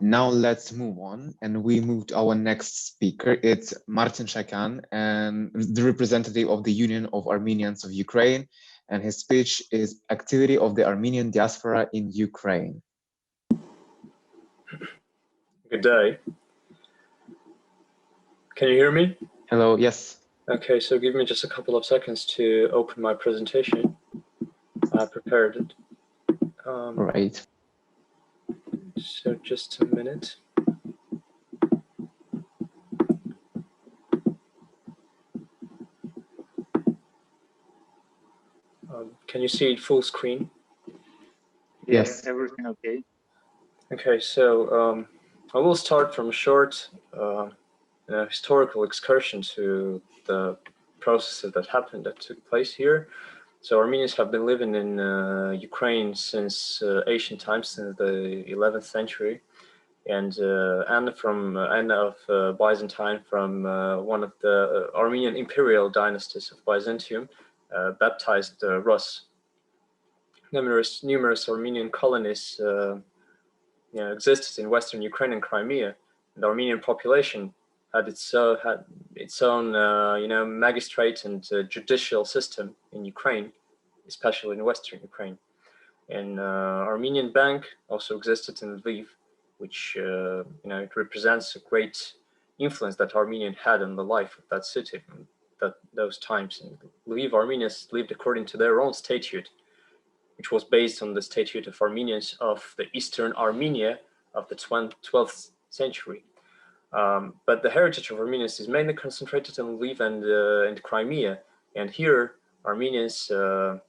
Now let's move on, and we move to our next speaker. It's Martin Sahakyan, and the representative of the Union of Armenians of Ukraine, and his speech is Activity of the Armenian Diaspora in Ukraine. Good day. Can you hear me? Hello, yes. Okay, so give me just a couple of seconds to open my presentation. I prepared it. Right. So just a minute. Can you see it full screen? Yes. Everything okay? Okay, so I will start from a short historical excursion to the processes that took place here. So Armenians have been living in Ukraine since ancient times, since the 11th century, and from end of Byzantine, from one of the Armenian imperial dynasties of Byzantium, baptized Rus. Numerous Armenian colonies existed in Western Ukraine and Crimea. The Armenian population had its own magistrate and judicial system in Ukraine, especially in Western Ukraine. And Armenian Bank also existed in Lviv, which it represents a great influence that Armenian had on the life of that city, those times. In Lviv, Armenians lived according to their own statute, which was based on the statute of Armenians of the Eastern Armenia of the 12th century. But the heritage of Armenians is mainly concentrated in Lviv and Crimea. And here, Armenians, one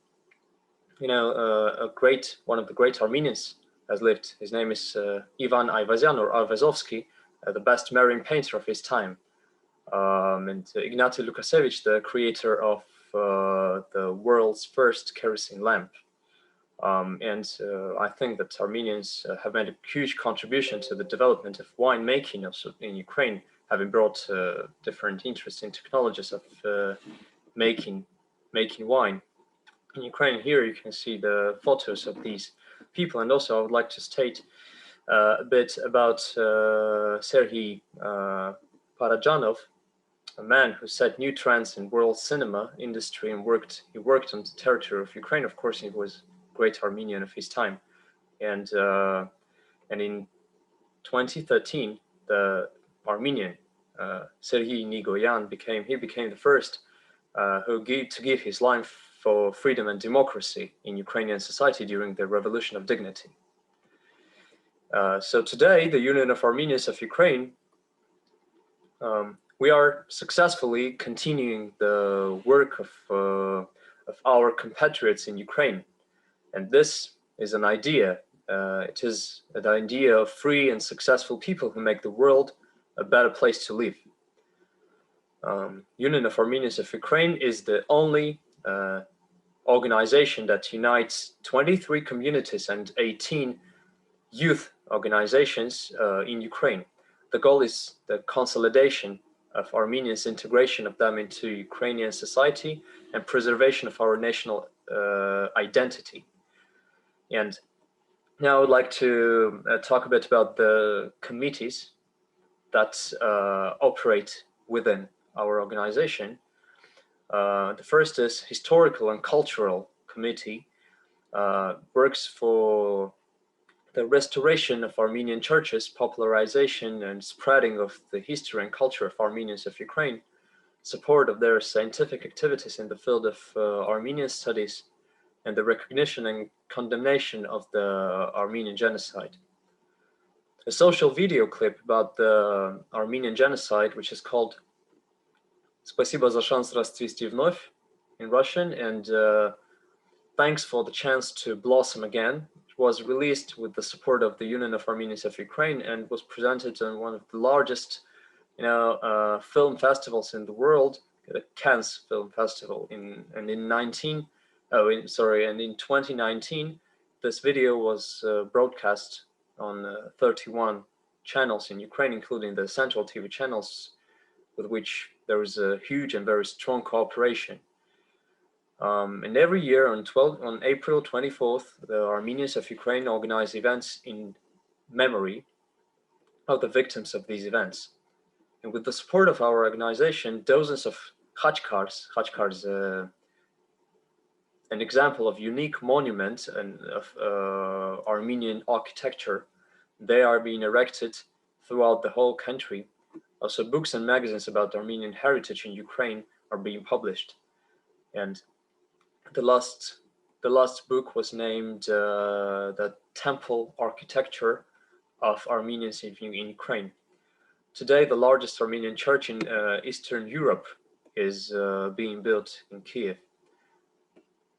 of the great Armenians has lived. His name is Ivan Ayvazyan, or Ayvazovsky, the best marine painter of his time. And Ignatiy Lukasevich, the creator of the world's first kerosene lamp. I think that Armenians have made a huge contribution to the development of winemaking also in Ukraine, having brought different interesting technologies of making wine. In Ukraine here, you can see the photos of these people. And also I would like to state a bit about Serhiy Parajanov, a man who set new trends in world cinema industry and he worked on the territory of Ukraine. Of course, he was great Armenian of his time, and in 2013, the Armenian Serhiy Nigoyan became the first to give his life for freedom and democracy in Ukrainian society during the Revolution of Dignity. So today, the Union of Armenians of Ukraine, we are successfully continuing the work of our compatriots in Ukraine. And this is an idea. It is an idea of free and successful people who make the world a better place to live. Union of Armenians of Ukraine is the only organization that unites 23 communities and 18 youth organizations in Ukraine. The goal is the consolidation of Armenians' integration of them into Ukrainian society and preservation of our national identity. And now I would like to talk a bit about the committees that operate within our organization. The first is Historical and Cultural Committee, works for the restoration of Armenian churches, popularization and spreading of the history and culture of Armenians of Ukraine, support of their scientific activities in the field of Armenian studies, and the recognition and condemnation of the Armenian genocide. A social video clip about the Armenian genocide, which is called Спасибо за шанс расцвести вновь in Russian, and thanks for the chance to blossom again. It was released with the support of the Union of Armenians of Ukraine and was presented on one of the largest film festivals in the world, the Cannes Film Festival. In 2019, this video was broadcast on 31 channels in Ukraine, including the central TV channels, with which there is a huge and very strong cooperation. And every year on April 24th, the Armenians of Ukraine organize events in memory of the victims of these events. And with the support of our organization, dozens of khachkars an example of unique monument and of Armenian architecture, they are being erected throughout the whole country. Also, books and magazines about Armenian heritage in Ukraine are being published. And the last book was named The Temple Architecture of Armenians in Ukraine. Today, the largest Armenian church in Eastern Europe is being built in Kiev.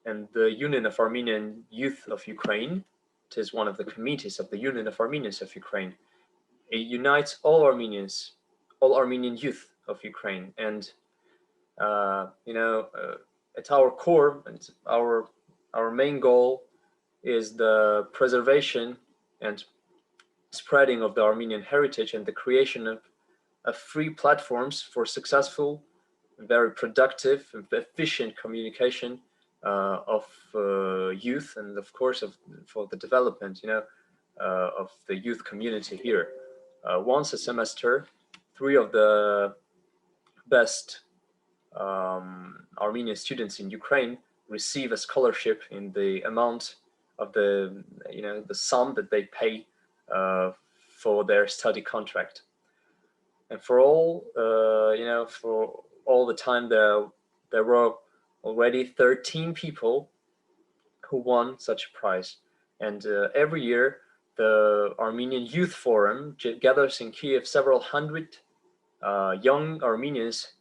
And the Union of Armenian Youth of Ukraine, it is one of the committees of the Union of Armenians of Ukraine. It unites all Armenian youth of Ukraine. And at our core, and our main goal is the preservation and spreading of the Armenian heritage and the creation of free platforms for successful, very productive and efficient communication of youth, and of course for the development of the youth community here. Once a semester, 3 of the best Armenian students in Ukraine receive a scholarship in the amount of the sum that they pay for their study contract. And for all for all the time, there were already 13 people who won such a prize. And every year, the Armenian Youth Forum gathers in Kiev several hundred young Armenians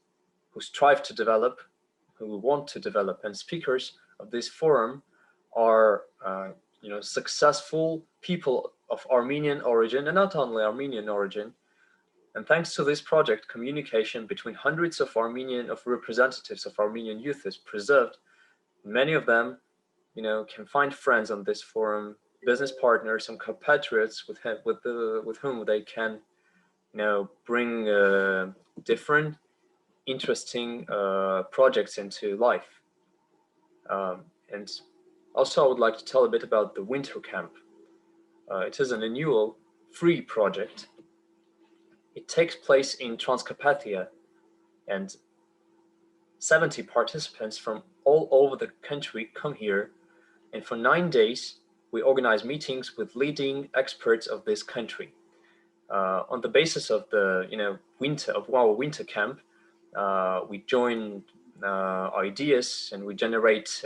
who strive to develop, who want to develop, and speakers of this forum are successful people of Armenian origin, and not only Armenian origin. And thanks to this project, communication between hundreds of representatives of Armenian youth is preserved. Many of them, can find friends on this forum, business partners and compatriots with whom they can, bring different, interesting projects into life. And also, I would like to tell a bit about the winter camp. It is an annual free project. It takes place in Transcarpathia, and 70 participants from all over the country come here. And for 9 days, we organize meetings with leading experts of this country. On the basis of the our winter camp, we join ideas, and we generate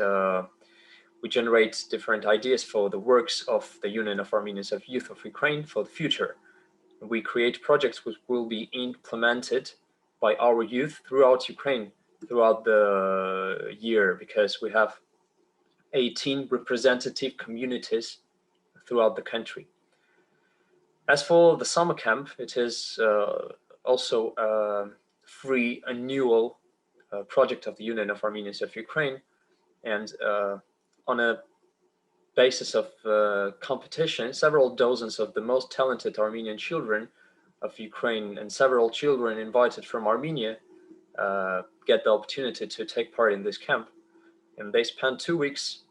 different ideas for the works of the Union of Armenians of Youth of Ukraine for the future. We create projects which will be implemented by our youth throughout Ukraine throughout the year, because we have 18 representative communities throughout the country. As for the summer camp, it is also a free annual project of the Union of Armenians of Ukraine, and on a basis of competition, several dozens of the most talented Armenian children of Ukraine and several children invited from Armenia get the opportunity to take part in this camp. And they spend 2 weeks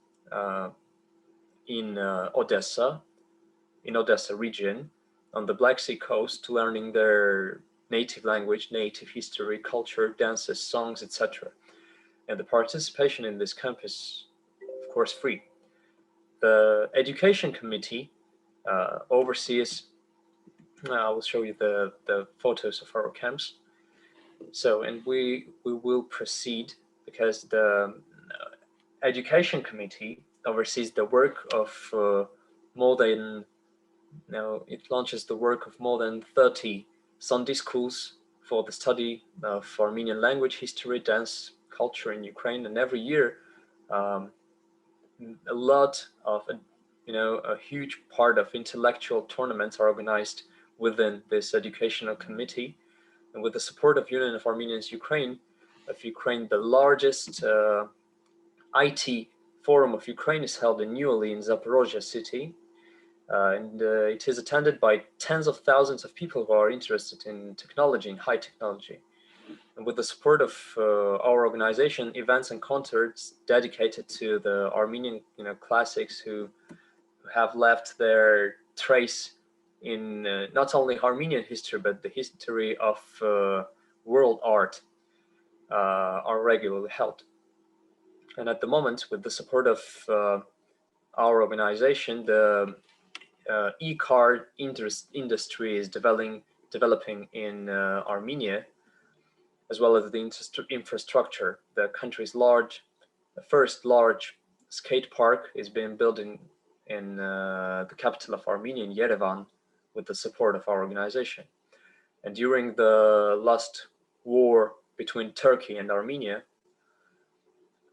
in Odessa region on the Black Sea coast, learning their native language, native history, culture, dances, songs, etc. And the participation in this camp is, of course, free. The education committee oversees, I will show you the photos of our camps. So, and we will proceed, because the education committee oversees the work of it launches the work of more than 30 Sunday schools for the study of Armenian language, history, dance, culture in Ukraine. And every year, a lot of, a huge part of intellectual tournaments are organized within this educational committee. And with the support of Union of Armenians of Ukraine, the largest IT forum of Ukraine is held annually in Zaporozhye city. And it is attended by tens of thousands of people who are interested in technology, in high technology. And with the support of our organization, events and concerts dedicated to the Armenian classics who have left their trace in not only Armenian history, but the history of world art are regularly held. And at the moment, with the support of our organization, the e-card industry is developing in Armenia, as well as the infrastructure. The country's first large skate park is being built in the capital of Armenia, in Yerevan, with the support of our organization. And during the last war between Turkey and Armenia,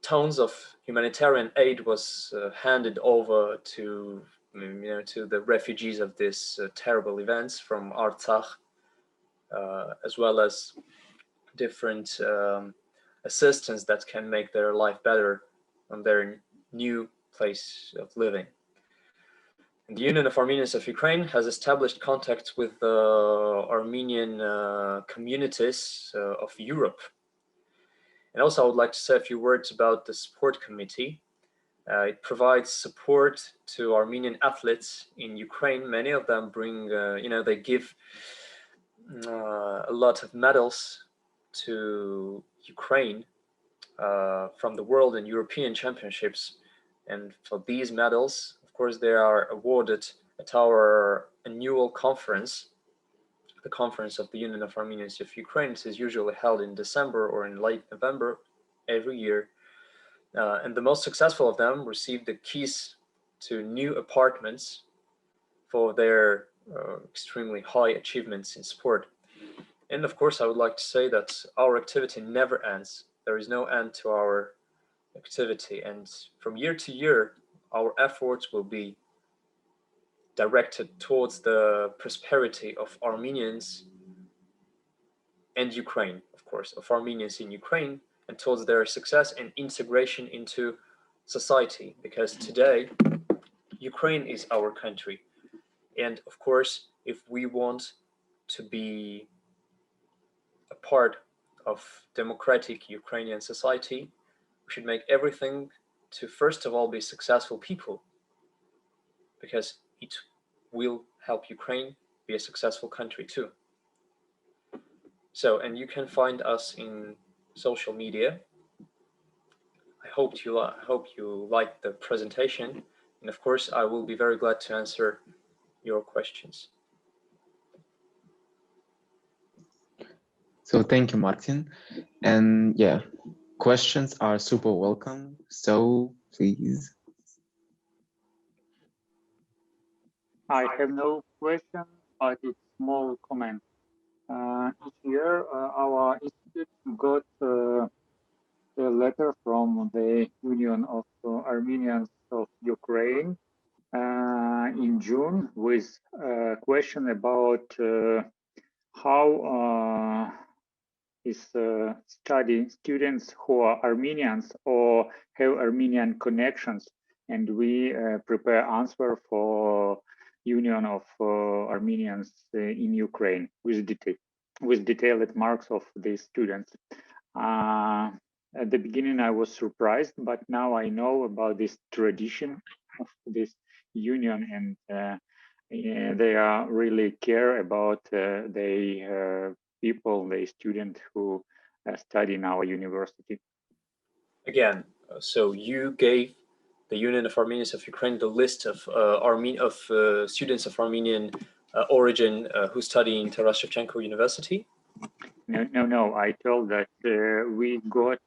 tons of humanitarian aid was handed over to to the refugees of these terrible events from Artsakh, as well as different assistance that can make their life better on their new place of living. And the Union of Armenians of Ukraine has established contacts with the Armenian communities of Europe. And also I would like to say a few words about the support committee. It provides support to Armenian athletes in Ukraine. Many of them bring, they give a lot of medals to Ukraine from the World and European Championships. And for these medals, of course, they are awarded at our annual conference, the Conference of the Union of Armenians of Ukraine. This is usually held in December or in late November every year. And the most successful of them received the keys to new apartments for their extremely high achievements in sport. And of course, I would like to say that our activity never ends. There is no end to our activity. And from year to year, our efforts will be directed towards the prosperity of Armenians and Ukraine, of course, of Armenians in Ukraine, and towards their success and integration into society. Because today, Ukraine is our country. And of course, if we want to be a part of democratic Ukrainian society, we should make everything to, first of all, be successful people, because it will help Ukraine be a successful country too. So, and you can find us in social media. I hope you liked the presentation, and of course, I will be very glad to answer your questions. So thank you, Martin. And yeah, questions are super welcome. So please. I have no question, but it's small comment. Each year, our institute got a letter from the Union of Armenians of Ukraine in June with a question about how is students who are Armenians or have Armenian connections, and we prepare answer for Union of Armenians in Ukraine with detailed marks of these students. At the beginning, I was surprised, but now I know about this tradition of this union, and they are really care about the people, the students who study in our university. Again, so you gave the Union of Armenians of Ukraine the list of students of Armenian origin who study in Taras Shevchenko University? No. I told that we got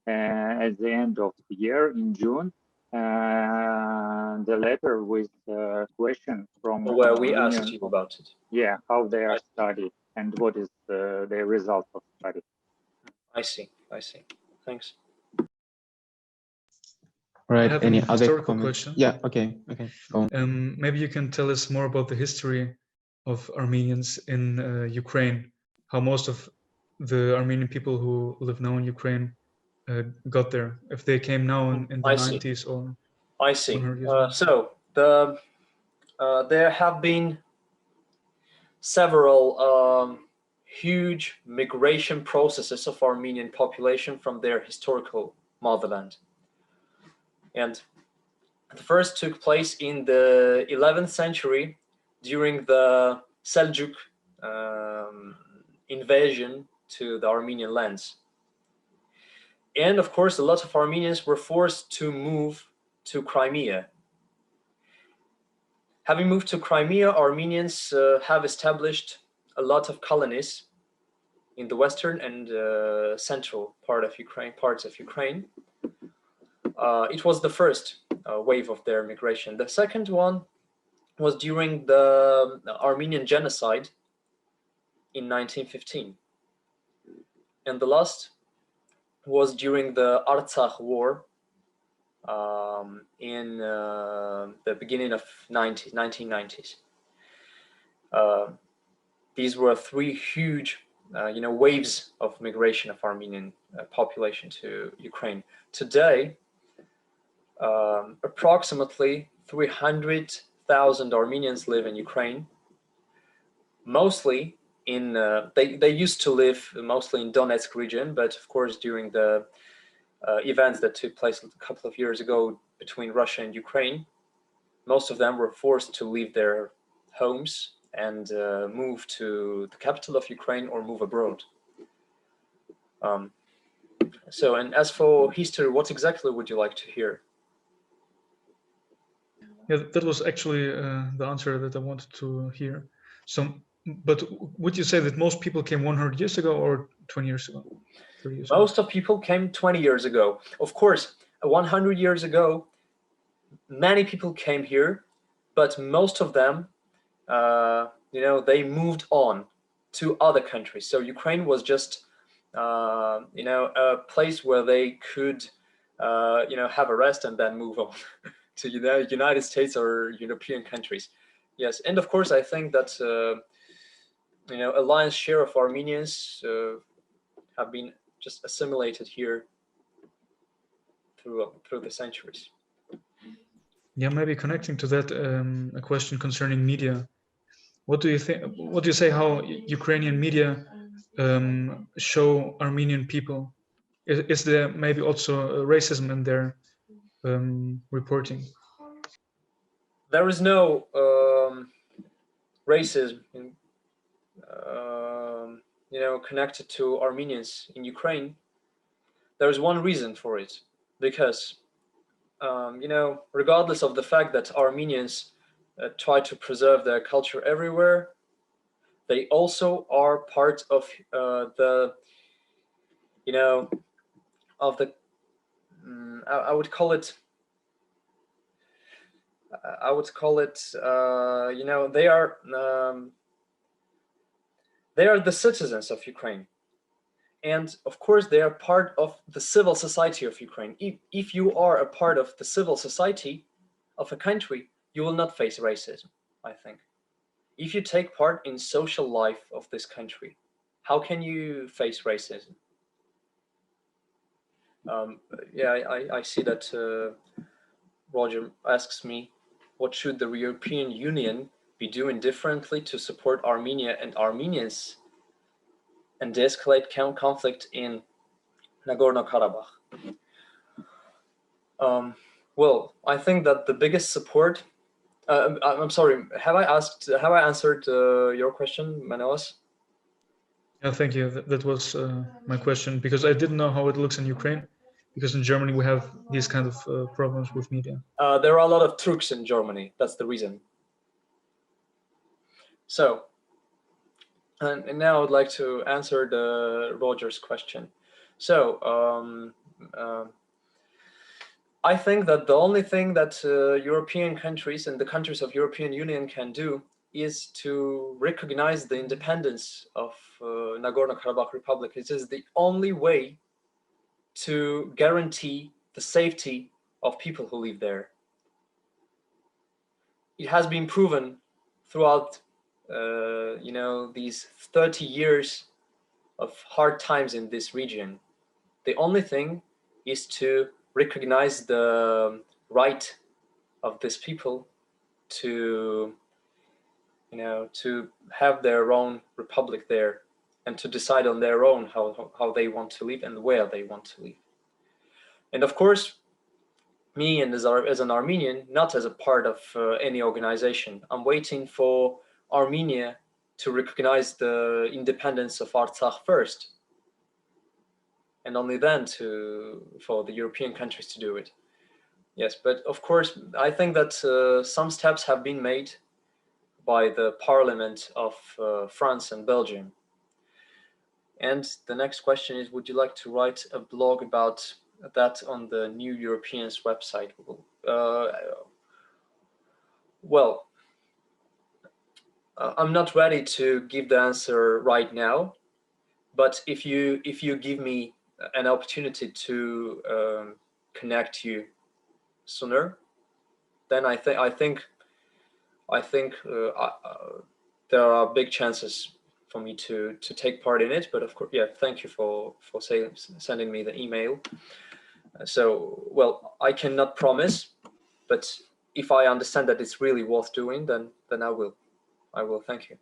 at the end of the year in June the letter with a question from where we asked you about it. Yeah, how they are studied and what is the result of study. I see. Thanks. Right. Any other historical question? Yeah. Okay. Go on. Maybe you can tell us more about the history of Armenians in Ukraine. How most of the Armenian people who live now in Ukraine got there. If they came now in the 90s or. I see. So there have been several huge migration processes of Armenian population from their historical motherland. And the first took place in the 11th century during the Seljuk invasion to the Armenian lands. And of course, a lot of Armenians were forced to move to Crimea. Having moved to Crimea, Armenians have established a lot of colonies in the western and central parts of Ukraine. It was the first wave of their migration. The second one was during the Armenian genocide in 1915. And the last was during the Artsakh war in the beginning of 1990s. These were three huge waves of migration of Armenian population to Ukraine. Today, approximately 300,000 Armenians live in Ukraine. Mostly in, they used to live mostly in Donetsk region, but of course during the events that took place a couple of years ago between Russia and Ukraine, most of them were forced to leave their homes and move to the capital of Ukraine or move abroad. And as for history, what exactly would you like to hear? Yeah, that was actually the answer that I wanted to hear. So, but would you say that most people came 100 years ago or 20 years ago? 30 years Most of people came 20 years ago. Of course, 100 years ago, many people came here, but most of them, they moved on to other countries. So Ukraine was just, a place where they could, have a rest and then move on to the United States or European countries. Yes, and of course, I think that, a lion's share of Armenians have been just assimilated here through the centuries. Yeah, maybe connecting to that, a question concerning media. What do you think? What do you say? How Ukrainian media show Armenian people? Is there maybe also racism in their reporting? There is no racism, connected to Armenians in Ukraine. There is one reason for it, because regardless of the fact that Armenians try to preserve their culture everywhere, they also are part of I would call it, they are the citizens of Ukraine. And of course, they are part of the civil society of Ukraine. If you are a part of the civil society of a country, you will not face racism, I think. If you take part in social life of this country, how can you face racism? I see that Roger asks me, what should the European Union be doing differently to support Armenia and Armenians and de-escalate conflict in Nagorno-Karabakh? Well, I think that the biggest support. I'm sorry. Have I answered your question, Manoas? Yeah, thank you. That was my question, because I didn't know how it looks in Ukraine, because in Germany we have these kind of problems with media. There are a lot of Turks in Germany. That's the reason. So, and now I would like to answer the Roger's question. So, I think that the only thing that European countries and the countries of European Union can do is to recognize the independence of Nagorno-Karabakh Republic. It is the only way to guarantee the safety of people who live there. It has been proven throughout, these 30 years of hard times in this region. The only thing is to recognize the right of these people to have their own republic there and to decide on their own how they want to live and where they want to live. And of course, me and as an Armenian, not as a part of any organization. I'm waiting for Armenia to recognize the independence of Artsakh first, and only then for the European countries to do it. Yes, but of course, I think that some steps have been made by the parliament of France and Belgium. And the next question is, would you like to write a blog about that on the New Europeans website? Well, I'm not ready to give the answer right now, but if you give me an opportunity to connect you sooner, then I think there are big chances for me to take part in it. But of course, yeah, thank you for sending me the email. So, well, I cannot promise, but if I understand that it's really worth doing, then I will. Thank you.